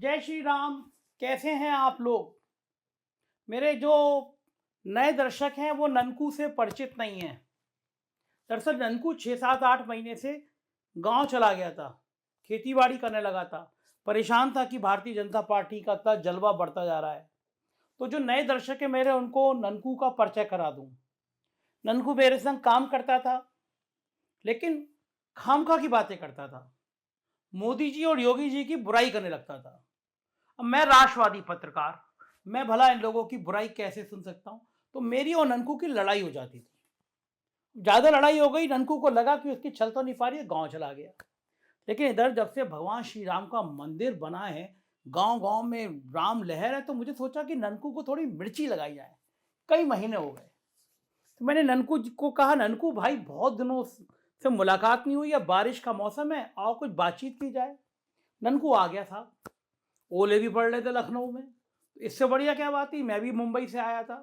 जय श्री राम। कैसे हैं आप लोग? मेरे जो नए दर्शक हैं वो ननकू से परिचित नहीं हैं। दरअसल ननकू 6 7 8 महीने से गांव चला गया था, खेती बाड़ी करने लगा था, परेशान था कि भारतीय जनता पार्टी का इतना जलवा बढ़ता जा रहा है। तो जो नए दर्शक है मेरे, उनको ननकू का परिचय करा दूं। ननकू मेरे संग काम करता था, लेकिन खामखा की बातें करता था, मोदी जी और योगी जी की बुराई करने लगता था। अब मैं राष्ट्रवादी पत्रकार, मैं भला इन लोगों की बुराई कैसे सुन सकता हूं? तो मेरी और ननकू की लड़ाई हो जाती थी। ज्यादा लड़ाई हो गई, ननकू को लगा कि उसकी छल तो नहीं पा रही है, गांव चला गया। लेकिन इधर जब से भगवान श्री राम का मंदिर बना है, गांव गांव में राम लहर है, तो मुझे सोचा कि ननकू को थोड़ी मिर्ची लगाई जाए। कई महीने हो गए, तो मैंने ननकू को कहा, ननकू भाई बहुत दिनों से मुलाकात नहीं हुई है, बारिश का मौसम है, आओ कुछ बातचीत की जाए। ननकू आ गया था। ओले भी पड़ रहे थे लखनऊ में, इससे बढ़िया क्या बात थी। मैं भी मुंबई से आया था,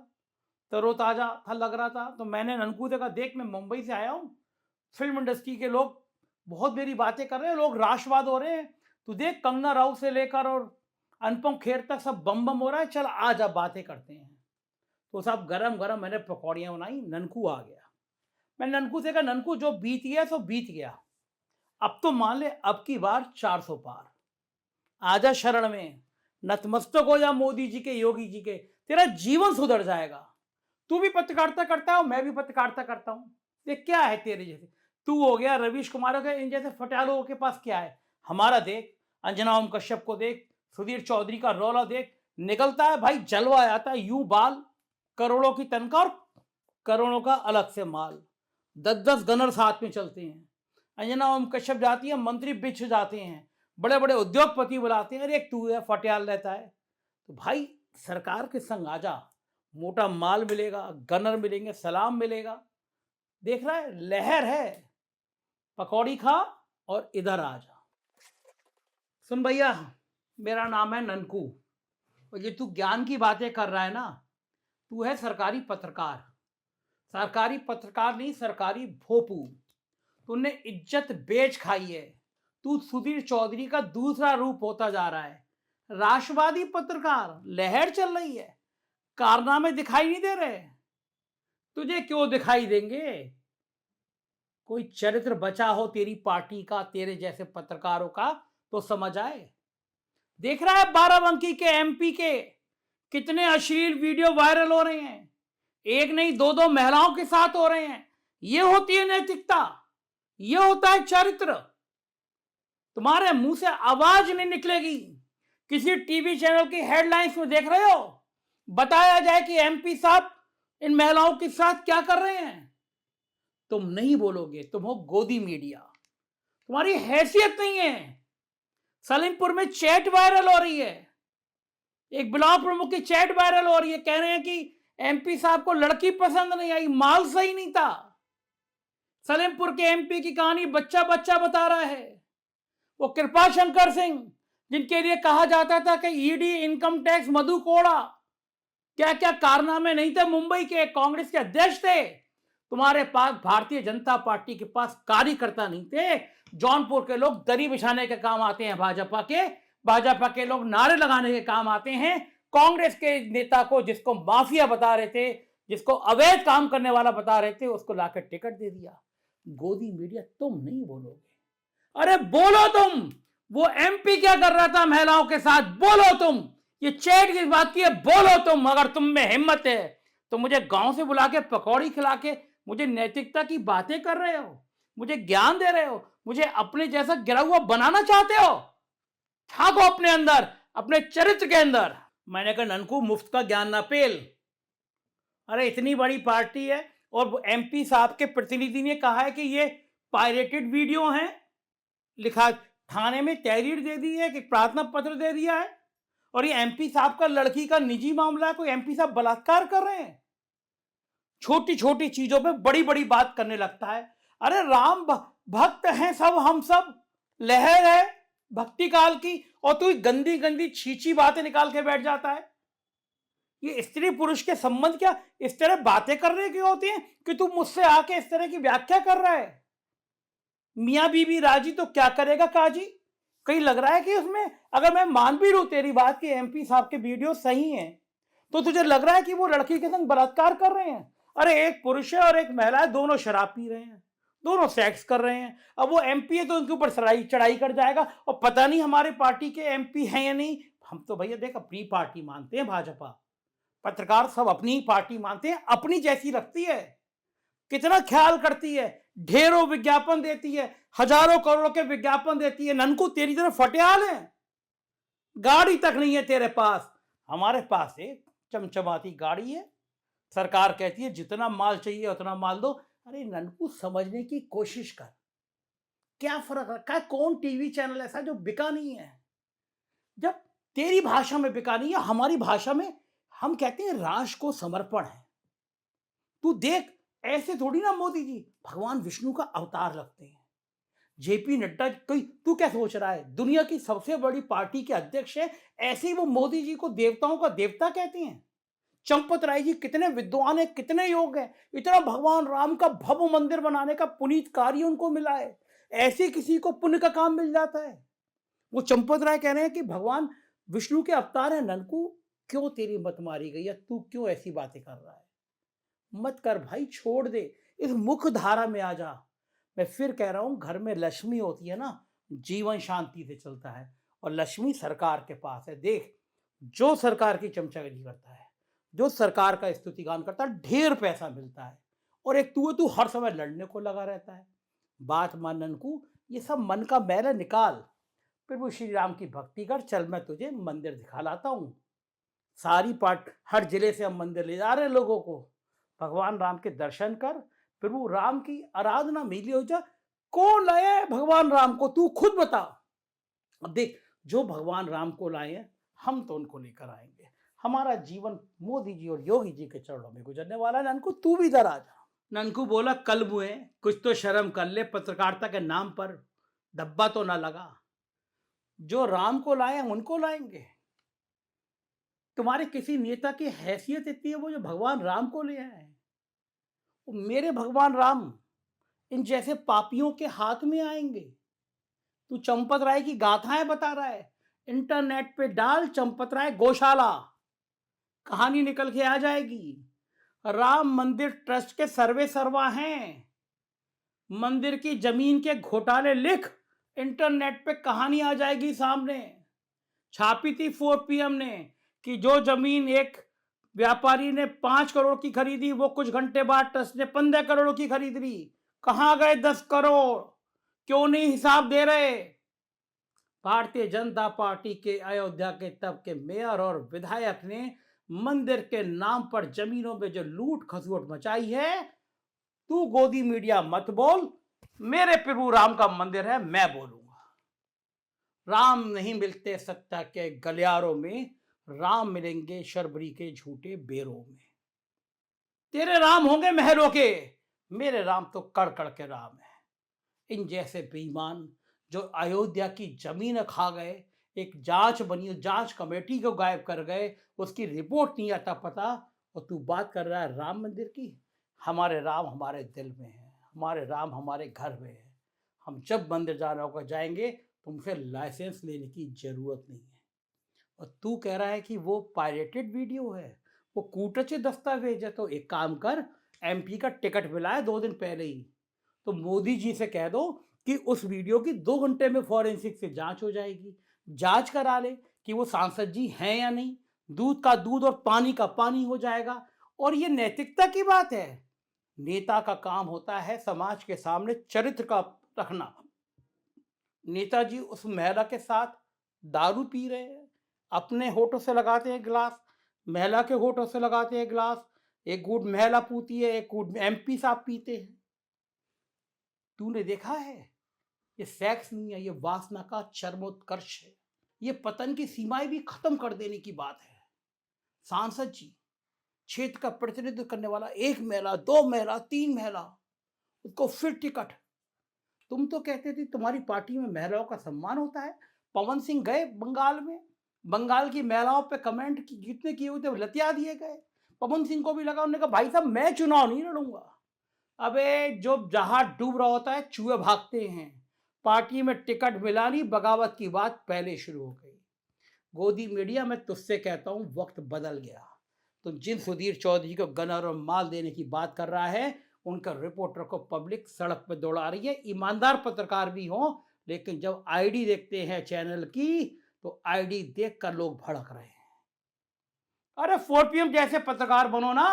तरोताजा था लग रहा था। तो मैंने ननकू देखा, देख मैं मुंबई से आया हूँ, फिल्म इंडस्ट्री के लोग बहुत मेरी बातें कर रहे हैं, लोग राष्ट्रवाद हो रहे हैं। तू देख, कंगना राउत से लेकर और अनुपम खेर तक सब बम बम हो रहा है, चल आज अब बातें करते हैं। तो सब गरम गरम मैंने पकौड़ियाँ बनाई, ननकू आ गया। मैं ननकू से कहा, ननकू जो बीत गया सो बीत गया, अब तो मान ले अब की बार 400 पार। आजा शरण में, नतमस्तक हो जा मोदी जी के, योगी जी के, तेरा जीवन सुधर जाएगा। तू भी पत्रकारिता करता है, मैं भी पत्रकारिता करता हूं। देख क्या है तेरे जैसे, तू हो गया, रवीश कुमार हो गया, इन जैसे फटालों के पास क्या है। हमारा देख, अंजना ओम कश्यप को देख, सुधीर चौधरी का रौला देख, निकलता है भाई, जलवा आता है, यूं बाल, करोड़ों की तनख्वाह और करोड़ों का अलग से माल, 10 10 गनर साथ में चलते हैं। अंजना ओम कश्यप जाती है, मंत्री बिछ जाते हैं, बड़े बड़े उद्योगपति बुलाते हैं, अरे एक तू है फटियाल रहता है। तो भाई सरकार के संग आजा, मोटा माल मिलेगा, गनर मिलेंगे, सलाम मिलेगा। देख रहा है, लहर है, पकौड़ी खा और इधर आ जा। सुन भैया, मेरा नाम है ननकू, और ये तू ज्ञान की बातें कर रहा है ना, तू है सरकारी पत्रकार। सरकारी पत्रकार नहीं, सरकारी भोपू। तूने इज्जत बेच खाई है। तू सुधीर चौधरी का दूसरा रूप होता जा रहा है। राष्ट्रवादी पत्रकार, लहर चल रही है, कारनामे दिखाई नहीं दे रहे। तुझे क्यों दिखाई देंगे? कोई चरित्र बचा हो तेरी पार्टी का, तेरे जैसे पत्रकारों का, तो समझ आए। देख रहा है बाराबंकी के एमपी के कितने अश्लील वीडियो वायरल हो रहे हैं, एक नहीं दो दो महिलाओं के साथ हो रहे हैं। ये होती है नैतिकता, ये होता है चरित्र। तुम्हारे मुंह से आवाज नहीं निकलेगी। किसी टीवी चैनल की हेडलाइंस में देख रहे हो, बताया जाए कि एमपी साहब इन महिलाओं के साथ क्या कर रहे हैं, तुम नहीं बोलोगे। तुम हो गोदी मीडिया, तुम्हारी हैसियत नहीं है। सलीमपुर में चैट वायरल हो रही है, एक ब्लॉक प्रमुख की चैट वायरल हो रही है, कह रहे हैं कि एमपी साहब को लड़की पसंद नहीं आई, माल सही नहीं था। सलेमपुर के एमपी की कहानी बच्चा बच्चा बता रहा है। वो कृपा शंकर सिंह, जिनके लिए कहा जाता था कि ED, income tax, Madhu Koda, क्या क्या कारनामे नहीं थे। मुंबई के कांग्रेस के अध्यक्ष थे। तुम्हारे पास भारतीय जनता पार्टी के पास कार्यकर्ता नहीं थे। जौनपुर के लोग दरी बिछाने के काम आते हैं, भाजपा के लोग नारे लगाने के काम आते हैं। कांग्रेस के नेता को, जिसको माफिया बता रहे थे, जिसको अवैध काम करने वाला बता रहे थे, उसको लाकर टिकट दे दिया। गोदी मीडिया, तुम नहीं बोलोगे। अरे बोलो तुम, वो एमपी क्या कर रहा था महिलाओं के साथ, बोलो तुम। ये चैट की बात की है, बोलो तुम। अगर तुम में हिम्मत है तो मुझे गांव से बुला के पकौड़ी खिला के मुझे नैतिकता की बातें कर रहे हो, मुझे ज्ञान दे रहे हो, मुझे अपने जैसा गिरा हुआ बनाना चाहते हो। ठाको अपने अंदर, अपने चरित्र के अंदर। मैंने कहा, ननकू मुफ्त का ज्ञान ना पेल। अरे इतनी बड़ी पार्टी है, और एमपी साहब के प्रतिनिधि ने कहा है कि ये पायरेटेड वीडियो हैं, लिखा, थाने में तहरीर दे दी है, कि प्रार्थना पत्र दे दिया है, और ये एमपी साहब का लड़की का निजी मामला है, कोई एमपी साहब बलात्कार कर रहे हैं। छोटी छोटी चीजों पे बड़ी बड़ी बात करने लगता है। अरे राम भक्त हैं सब, हम सब, लहर है भक्ति काल की, और तू गंदी गंदी छीची बातें निकाल के बैठ जाता है। ये स्त्री पुरुष के संबंध क्या इस तरह बातें करने की होती हैं कि तू मुझसे आके इस तरह की व्याख्या कर रहा है? मियां बीबी राजी तो क्या करेगा काजी? कहीं लग रहा है कि उसमें, अगर मैं मान भी लूं तेरी बात कि एमपी साहब के वीडियो सही हैं, तो तुझे लग रहा है कि वो लड़की के संग बलात्कार कर रहे हैं? अरे एक पुरुष है और एक महिला है, दोनों शराब पी रहे हैं, दोनों सेक्स कर रहे हैं। अब वो एमपी है तो उनके ऊपर चढ़ाई चढ़ाई कर जाएगा, और पता नहीं हमारे पार्टी के एमपी हैं या नहीं। हम तो भैया देख अपनी पार्टी मानते हैं, भाजपा, पत्रकार सब अपनी ही पार्टी मानते हैं, अपनी जैसी रखती है, कितना ख्याल करती है, ढेरों विज्ञापन देती है, हजारों करोड़ों के विज्ञापन देती है। ननकू तेरी तरफ फटियाल है, गाड़ी तक नहीं है तेरे पास। हमारे पास एक चमचमाती गाड़ी है, सरकार कहती है जितना माल चाहिए उतना माल दो। अरे ननकू समझने की कोशिश कर, क्या फर्क रखा है? कौन टीवी चैनल ऐसा जो बिका नहीं है? जब तेरी भाषा में बिका नहीं है, हमारी भाषा में हम कहते हैं राष्ट्र को समर्पण है। तू देख, ऐसे थोड़ी ना मोदी जी भगवान विष्णु का अवतार लगते हैं। जेपी नड्डा, कोई तू क्या सोच रहा है दुनिया की सबसे बड़ी पार्टी के अध्यक्ष है, ऐसे ही वो मोदी जी को देवताओं का देवता कहते हैं। चंपत राय जी कितने विद्वान है, कितने योग है, इतना भगवान राम का भव्य मंदिर बनाने का पुनीत कार्य उनको मिला है। ऐसे किसी को पुण्य का काम मिल जाता है? वो चंपत राय कह रहे हैं कि भगवान विष्णु के अवतार है। ननकू क्यों तेरी मत मारी गई है? तू क्यों ऐसी बातें कर रहा है? मत कर भाई, छोड़ दे, इस मुख्य धारा में आ जा। मैं फिर कह रहा हूं, घर में लक्ष्मी होती है ना, जीवन शांति से चलता है, और लक्ष्मी सरकार के पास है। देख, जो सरकार की चमचागिरी करता है, जो सरकार का स्तुतिगान करता है, ढेर पैसा मिलता है। और एक तू हर समय लड़ने को लगा रहता है। बात मान ननकू, ये सब मन का मैला निकाल, प्रभु श्री राम की भक्ति कर। चल मैं तुझे मंदिर दिखा लाता हूँ। सारी पार्ट हर जिले से हम मंदिर ले जा रहे हैं लोगों को। भगवान राम के दर्शन कर, प्रभु राम की आराधना मिली हो जा। कौन लाया है भगवान राम को, तू खुद बता। अब देख, जो भगवान राम को लाए हैं, हम तो उनको लेकर आएंगे। हमारा जीवन मोदी जी और योगी जी के चरणों में गुजरने वाला है। ननकू तू भी इधर आ जा। ननकू बोला, कल मुए कुछ तो शर्म कर ले, पत्रकारिता के नाम पर धब्बा तो ना लगा। जो राम को लाए हैं उनको लाएंगे। तुम्हारे किसी नेता की हैसियत इतनी है वो जो भगवान राम को ले आए हैं? मेरे भगवान राम इन जैसे पापियों के हाथ में आएंगे? तू चंपत राय की गाथाएं बता रहा है, इंटरनेट पे डाल चंपत राय गौशाला, कहानी निकल के आ जाएगी। राम मंदिर ट्रस्ट के सर्वे सर्वा हैं, मंदिर की जमीन के घोटाले लिख, इंटरनेट पे कहानी आ जाएगी सामने। छापी थी 4PM ने कि जो जमीन एक व्यापारी ने 5 करोड़ की खरीदी, वो कुछ घंटे बाद ट्रस्ट ने 15 करोड़ की खरीद ली। कहां गए 10 करोड़? क्यों नहीं हिसाब दे रहे? भारतीय जनता पार्टी के अयोध्या के तब के मेयर और विधायक ने मंदिर के नाम पर जमीनों में जो लूट खसोट मचाई है, तू गोदी मीडिया मत बोल। मेरे प्रभु राम का मंदिर है, मैं बोलूंगा। राम नहीं मिलते सत्ता के गलियारों में, राम मिलेंगे शर्बरी के झूठे बेरों में। तेरे राम होंगे महलों के, मेरे राम तो कड़ कड़ के राम है। इन जैसे बेईमान जो अयोध्या की जमीन खा गए, एक जांच बनी, जांच कमेटी को गायब कर गए, उसकी रिपोर्ट नहीं आता पता, और तू बात कर रहा है राम मंदिर की। हमारे राम हमारे दिल में है, हमारे राम हमारे घर में है। हम जब मंदिर जाना होगा जाएंगे, तुमसे लाइसेंस लेने की जरूरत नहीं है। और तू कह रहा है कि वो पायरेटेड वीडियो है, वो कूटचे दस्तावेज है। तो एक काम कर, MP का टिकट मिला है 2 दिन पहले ही, तो मोदी जी से कह दो कि उस वीडियो की 2 घंटे में फॉरेंसिक से जांच हो जाएगी। जांच करा ले कि वो सांसद जी हैं या नहीं, दूध का दूध और पानी का पानी हो जाएगा। और ये नैतिकता की बात है। नेता का काम होता है समाज के सामने चरित्र का रखना। नेताजी उस महिला के साथ दारू पी रहे हैं, अपने होठों से लगाते हैं गिलास, महिला के होठों से लगाते हैं गिलास, एक घूंट महिला पीती है, एक घूंट MP साहब पीते हैं। तूने देखा है? ये सेक्स नहीं है, ये वासना का चरमोत्कर्ष है। ये पतन की सीमाएं भी खत्म कर देने की बात है। सांसद जी, क्षेत्र का प्रतिनिधित्व करने वाला, 1 महिला, 2 महिला, 3 महिला, उसको फिर टिकट। तुम तो कहते थे तुम्हारी पार्टी में महिलाओं का सम्मान होता है। पवन सिंह गए बंगाल में, बंगाल की महिलाओं पे कमेंट जितने किए हुए थे लतिया दिए गए। पवन सिंह को भी लगा, उन्होंने कहा भाई साहब मैं चुनाव नहीं लड़ूंगा। अबे जो जहाज डूब रहा होता है चूहे भागते हैं, पार्टी में टिकट मिला नहीं, बगावत की बात पहले शुरू हो गई। गोदी मीडिया, मैं तुझसे कहता हूं वक्त बदल गया। तो जिन सुधीर चौधरी को गनर और माल देने की बात कर रहा है, उनका रिपोर्टर को पब्लिक सड़क पर दौड़ा रही है। ईमानदार पत्रकार भी हों, लेकिन जब आईडी देखते हैं चैनल की, तो आईडी देखकर लोग भड़क रहे हैं। अरे 4 PM जैसे पत्रकार बनो ना।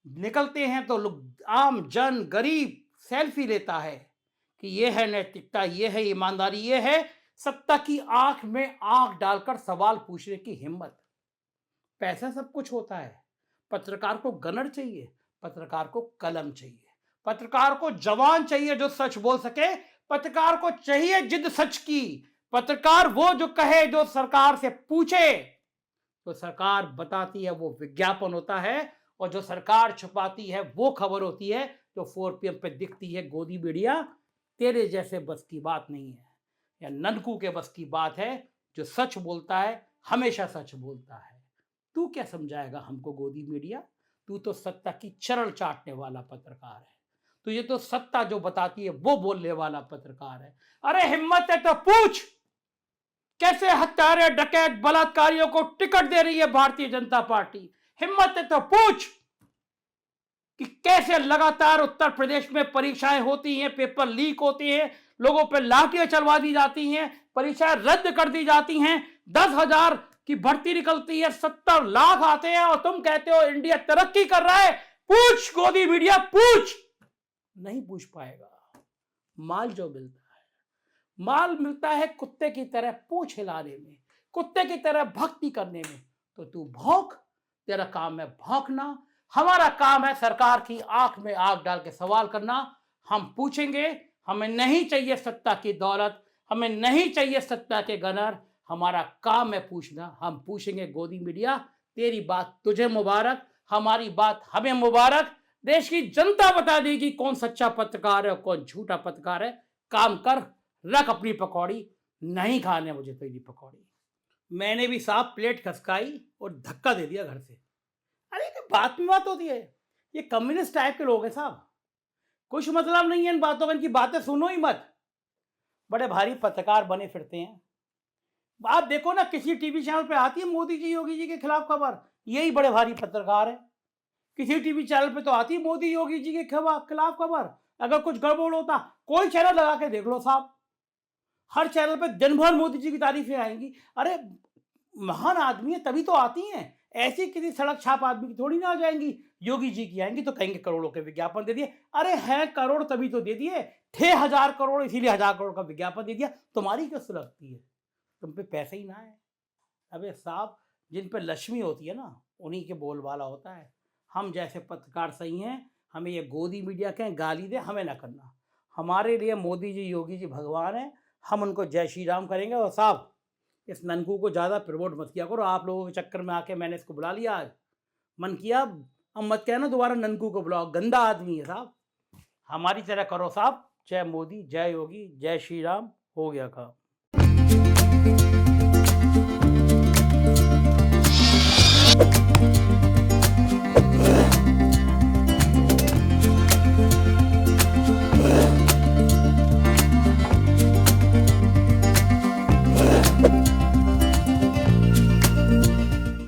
निकलते हैं तो लोग, आम जन गरीब सेल्फी लेता है कि ये है नैतिकता, ये है ईमानदारी, ये है सत्ता की आंख में आंख डालकर सवाल पूछने की हिम्मत। पैसा सब कुछ होता है। पत्रकार को गनर चाहिए, पत्रकार को कलम चाहिए, पत्रकार को जवान चाहिए जो सच बोल सके, पत्रकार को चाहिए जिद सच की, पत्रकार वो जो कहे, जो सरकार से पूछे तो सरकार बताती है वो विज्ञापन होता है, और जो सरकार छुपाती है वो खबर होती है जो 4 PM पे दिखती है। गोदी मीडिया, तेरे जैसे बस की बात नहीं है, या ननकू के बस की बात है, जो सच बोलता है हमेशा सच बोलता है। तू क्या समझाएगा हमको गोदी मीडिया? तू तो सत्ता की चरण चाटने वाला पत्रकार है। तो ये तो सत्ता जो बताती है वो बोलने वाला पत्रकार है। अरे हिम्मत है तो पूछ, कैसे हत्यारे, डकैत, बलात्कारियों को टिकट दे रही है भारतीय जनता पार्टी? हिम्मत है तो पूछ कि कैसे लगातार उत्तर प्रदेश में परीक्षाएं होती हैं, पेपर लीक होते हैं, लोगों पर लाठियां चलवा दी जाती हैं, परीक्षाएं रद्द कर दी जाती हैं, 10,000 की भर्ती निकलती है, 70 लाख आते हैं, और तुम कहते हो इंडिया तरक्की कर रहा है। पूछ गोदी मीडिया, पूछ। नहीं पूछ पाएगा। माल जो मिलता है, माल मिलता है कुत्ते की तरह पूंछ हिलाने में, कुत्ते की तरह भक्ति करने में। तो तू भौंक, तेरा काम है भौंकना, हमारा काम है सरकार की आंख में आंख डाल के सवाल करना। हम पूछेंगे, हमें नहीं चाहिए सत्ता की दौलत, हमें नहीं चाहिए सत्ता के गनर, हमारा काम है पूछना। हम पूछेंगे। गोदी मीडिया, तेरी बात तुझे मुबारक, हमारी बात हमें मुबारक। देश की जनता बता देगी कौन सच्चा पत्रकार है और कौन झूठा पत्रकार है। काम कर, रख अपनी पकौड़ी, नहीं खाने मुझे तेरी पकौड़ी। मैंने भी साहब प्लेट खसकाई और धक्का दे दिया घर से। अरे ये बात में बात होती है, ये कम्युनिस्ट टाइप के लोग हैं साहब, कुछ मतलब नहीं है इन बातों का, इनकी बातें सुनो ही मत। बड़े भारी पत्रकार बने फिरते हैं। आप देखो ना, किसी टीवी चैनल पे आती है मोदी जी योगी जी के खिलाफ खबर, यही बड़े भारी पत्रकार है। किसी टीवी चैनल पे तो आती है मोदी योगी जी के खिलाफ खबर। अगर कुछ गड़बड़ होता, कोई चैनल लगा के देख लो साहब, हर चैनल पे दिन भर मोदी जी की तारीफें आएंगी। अरे महान आदमी है तभी तो आती हैं, ऐसी किसी सड़क छाप आदमी की थोड़ी ना आ जाएंगी। योगी जी की आएंगी तो कहेंगे करोड़ों के विज्ञापन दे दिए। अरे हैं करोड़ तभी तो दे दिए थे, 1000 करोड़ इसीलिए 1000 करोड़ का विज्ञापन दे दिया। तुम्हारी क्यों सुलगती है? तुम पे पैसे ही ना है। अबे साहब, जिन पे लक्ष्मी होती है ना, उन्हीं के बोलबाला होता है। हम जैसे पत्रकार सही हैं, हमें ये गोदी मीडिया कहें गाली दे, हमें ना करना। हमारे लिए मोदी जी योगी जी भगवान है, हम उनको जय श्री राम करेंगे। और साहब, इस ननकू को ज़्यादा प्रमोट मत किया करो। आप लोगों के चक्कर में आके मैंने इसको बुला लिया, आज मन किया, अब मत कहना दोबारा ननकू को बुलाओ, गंदा आदमी है साहब। हमारी तरह करो साहब। जय मोदी, जय योगी, जय श्री राम, हो गया काम।